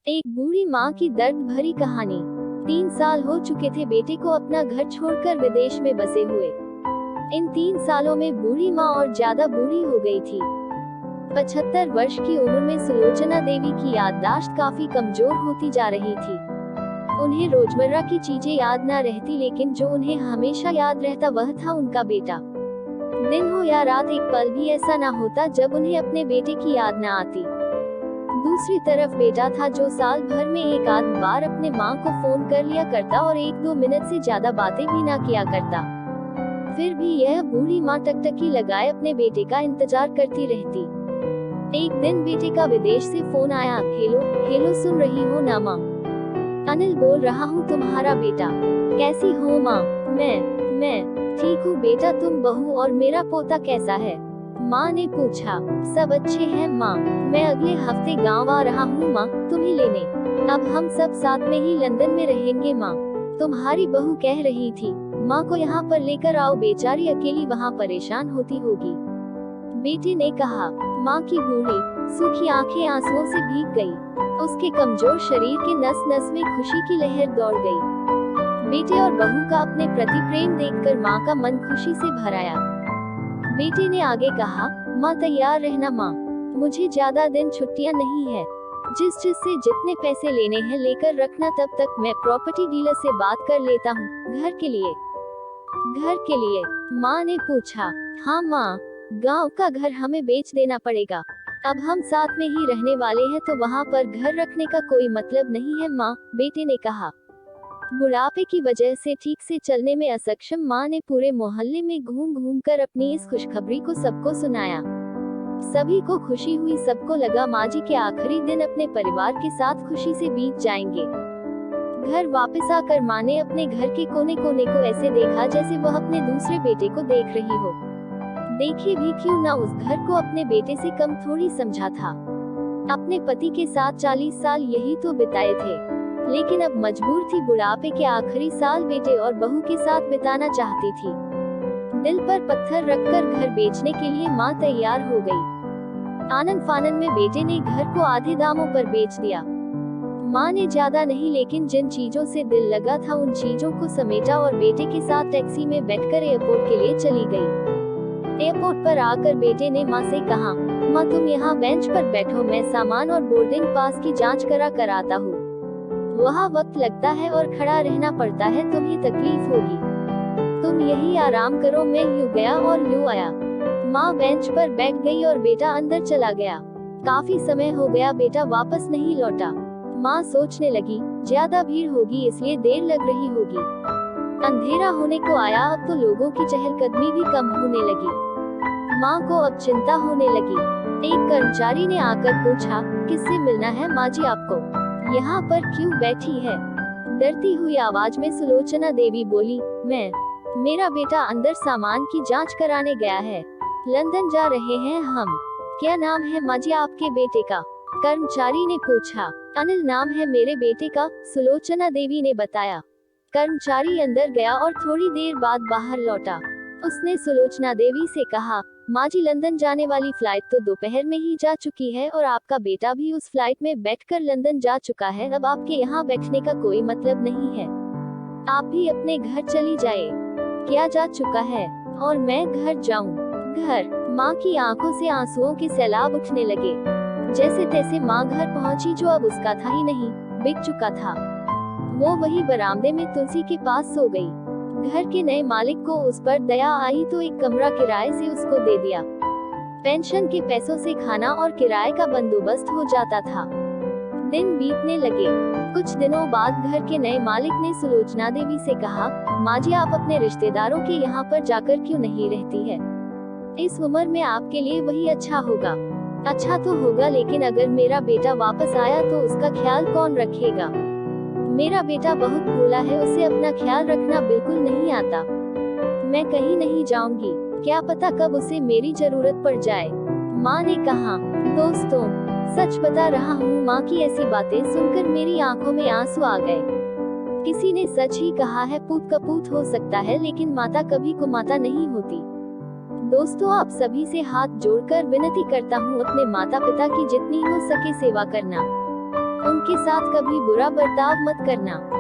एक बूढ़ी माँ की दर्द भरी कहानी। 3 साल हो चुके थे बेटे को अपना घर छोड़कर विदेश में बसे हुए। इन 3 सालों में बूढ़ी माँ और ज्यादा बूढ़ी हो गई थी। 75 वर्ष की उम्र में सुलोचना देवी की याददाश्त काफी कमजोर होती जा रही थी। उन्हें रोजमर्रा की चीजें याद न रहती, लेकिन जो उन्हें हमेशा याद रहता वह था उनका बेटा। दिन हो या रात, एक पल भी ऐसा न होता जब उन्हें अपने बेटे की याद न आती। दूसरी तरफ बेटा था जो साल भर में एक आध बार अपने माँ को फोन कर लिया करता और 1-2 मिनट से ज्यादा बातें भी ना किया करता। फिर भी यह बूढ़ी माँ टकटकी लगाए अपने बेटे का इंतजार करती रहती। एक दिन बेटे का विदेश से फोन आया। हेलो हेलो, सुन रही हो ना माँ? अनिल बोल रहा हूँ, तुम्हारा बेटा। कैसी हो माँ? मैं ठीक हूँ बेटा, तुम बहू और मेरा पोता कैसा है? माँ ने पूछा। सब अच्छे हैं माँ, मैं अगले हफ्ते गांव आ रहा हूँ माँ, तुम्हें लेने। अब हम सब साथ में ही लंदन में रहेंगे माँ। तुम्हारी बहू कह रही थी माँ को यहाँ पर लेकर आओ, बेचारी अकेली वहाँ परेशान होती होगी। बेटे ने कहा। माँ की बूढ़ी सूखी आंखें आंसुओं से भीग गई। उसके कमजोर शरीर के नस नस में खुशी की लहर दौड़ गई। बेटे और बहू का अपने प्रति प्रेम देखकर माँ का मन खुशी से भर आया। बेटे ने आगे कहा, माँ तैयार रहना माँ, मुझे ज्यादा दिन छुट्टियाँ नहीं है। जिस से जितने पैसे लेने हैं लेकर रखना, तब तक मैं प्रॉपर्टी डीलर से बात कर लेता हूँ। घर के लिए? घर के लिए? माँ ने पूछा। हाँ माँ, गांव का घर हमें बेच देना पड़ेगा। अब हम साथ में ही रहने वाले हैं तो वहाँ पर घर रखने का कोई मतलब नहीं है माँ, बेटे ने कहा। बुढ़ापे की वजह से ठीक से चलने में असक्षम माँ ने पूरे मोहल्ले में घूम घूम कर अपनी इस खुशखबरी को सबको सुनाया। सभी को खुशी हुई, सबको लगा माँ जी के आखिरी दिन अपने परिवार के साथ खुशी से बीत जाएंगे। घर वापस आकर माँ ने अपने घर के कोने कोने को ऐसे देखा जैसे वह अपने दूसरे बेटे को देख रही हो। देखे भी क्यों ना, उस घर को अपने बेटे से कम थोड़ी समझा था। अपने पति के साथ 40 साल यही तो बिताए थे, लेकिन अब मजबूर थी बुढ़ापे के आखिरी साल बेटे और बहू के साथ बिताना चाहती थी। दिल पर पत्थर रखकर घर बेचने के लिए माँ तैयार हो गई। आनन फानन में बेटे ने घर को आधे दामों पर बेच दिया। माँ ने ज्यादा नहीं, लेकिन जिन चीजों से दिल लगा था उन चीजों को समेटा और बेटे के साथ टैक्सी में बैठकर एयरपोर्ट के लिए चली गई। एयरपोर्ट पर आकर बेटे ने माँ से कहा, माँ तुम यहाँ बेंच पर बैठो, मैं सामान और बोर्डिंग पास की जांच करा आता हूँ। वहाँ वक्त लगता है और खड़ा रहना पड़ता है, तुम्हें तकलीफ होगी, तुम यही आराम करो। मैं यूँ गया और यूँ आया। माँ बेंच पर बैठ गई और बेटा अंदर चला गया। काफी समय हो गया बेटा वापस नहीं लौटा। माँ सोचने लगी, ज्यादा भीड़ होगी इसलिए देर लग रही होगी। अंधेरा होने को आया, अब तो लोगों की चहलकदमी भी कम होने लगी। माँ को अब चिंता होने लगी। एक कर्मचारी ने आकर पूछा, किससे मिलना है माँ जी आपको? यहाँ पर क्यों बैठी है? डरती हुई आवाज में सुलोचना देवी बोली, मेरा बेटा अंदर सामान की जांच कराने गया है, लंदन जा रहे हैं हम। क्या नाम है माँ जी आपके बेटे का? कर्मचारी ने पूछा। अनिल नाम है मेरे बेटे का, सुलोचना देवी ने बताया। कर्मचारी अंदर गया और थोड़ी देर बाद बाहर लौटा। उसने सुलोचना देवी से कहा, माँ जी लंदन जाने वाली फ्लाइट तो दोपहर में ही जा चुकी है और आपका बेटा भी उस फ्लाइट में बैठकर लंदन जा चुका है। अब आपके यहाँ बैठने का कोई मतलब नहीं है, आप भी अपने घर चली जाए। क्या जा चुका है? और मैं घर जाऊं? घर? माँ की आंखों से आंसुओं के सैलाब उठने लगे। जैसे तैसे माँ घर पहुँची, जो अब उसका था ही नहीं, बिक चुका था। वो वही बरामदे में तुलसी के पास सो गई। घर के नए मालिक को उस पर दया आई तो एक कमरा किराए से उसको दे दिया। पेंशन के पैसों से खाना और किराए का बंदोबस्त हो जाता था। दिन बीतने लगे। कुछ दिनों बाद घर के नए मालिक ने सुलोचना देवी से कहा, माँ जी आप अपने रिश्तेदारों के यहाँ पर जाकर क्यों नहीं रहती है? इस उम्र में आपके लिए वही अच्छा होगा। अच्छा तो होगा, लेकिन अगर मेरा बेटा वापस आया तो उसका ख्याल कौन रखेगा? मेरा बेटा बहुत भोला है, उसे अपना ख्याल रखना बिल्कुल नहीं आता। मैं कहीं नहीं जाऊंगी, क्या पता कब उसे मेरी जरूरत पड़ जाए। माँ ने कहा। दोस्तों, सच बता रहा हूँ, माँ की ऐसी बातें सुनकर मेरी आंखों में आंसू आ गए। किसी ने सच ही कहा है, पूत कपूत हो सकता है लेकिन माता कभी कुमाता नहीं होती। दोस्तों, आप सभी से हाथ जोड़कर विनती करता हूँ, अपने माता पिता की जितनी हो सके सेवा करना। उनके साथ कभी बुरा बर्ताव मत करना।